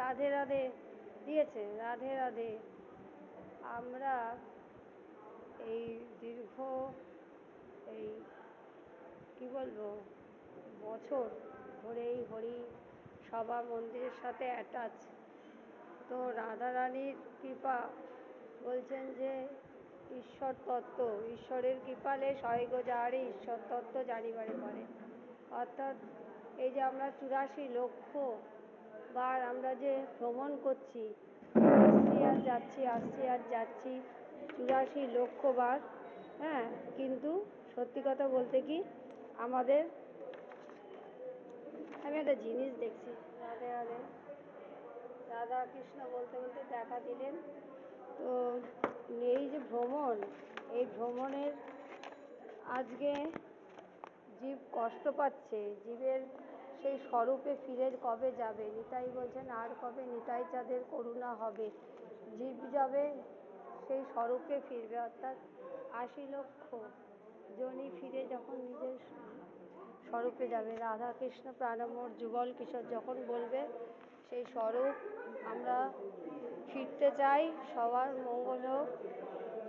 রাধে রাধে দিয়েছে। রাধে রাধে। আমরা এই দীর্ঘ এই কী বলবো বছর ধরেই হরি সভা মন্দিরের সাথে অ্যাটাচ। তো রাধারানীর কৃপা বলছেন যে ঈশ্বর তত্ত্ব, ঈশ্বরের কৃপালে স্বর্গ যাহারে ঈশ্বর তত্ত্ব জানিবারে পারে। অর্থাৎ এই যে আমরা 84 লক্ষ বার আমরা যে ভ্রমণ করছি, আসছি আর যাচ্ছি, আসছি আর যাচ্ছি 84 লক্ষ বার। হ্যাঁ, কিন্তু সত্যি কথা বলতে কি আমাদের, আমি একটা জিনিস দেখছি, রাধে রাধে, রাধা কৃষ্ণ বলতে বলতে দেখা দিলেন। তো এই যে ভ্রমণ, এই ভ্রমণের আজকে জীব কষ্ট পাচ্ছে, জীবের সেই স্বরূপে ফিরে কবে যাবে? নিতাই বলছেন আর কবে নিতাই চাঁদের করুণা হবে, জীব যাবে সেই স্বরূপে ফিরবে। অর্থাৎ 80 লক্ষ জনই ফিরে যখন নিজের স্বরূপে যাবে, রাধা কৃষ্ণ প্রাণমোর যুগল কিশোর যখন বলবে সেই স্বরূপ আমরা ফিরতে চাই। সবার মঙ্গল হোক।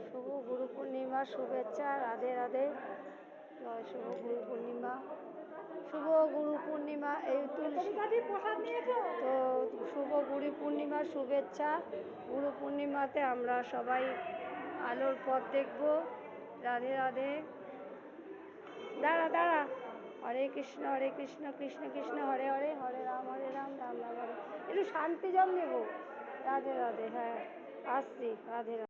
শুভ গুরু পূর্ণিমার শুভেচ্ছা। রাধে রাধে। শুভ গুরু পূর্ণিমা, শুভ গুরু পূর্ণিমা। এই তো শুভ গুরু পূর্ণিমার শুভেচ্ছা। গুরু পূর্ণিমাতে আমরা সবাই আলোর পথ দেখব। রাধে রাধে। দাঁড়া দাঁড়া। হরে কৃষ্ণ কৃষ্ণ কৃষ্ণ হরে হরে, হরে রাম রাম রাম হরে। একটু শান্তি জল নেব। রাধে রাধে। হ্যাঁ আসছি। রাধে রাধে।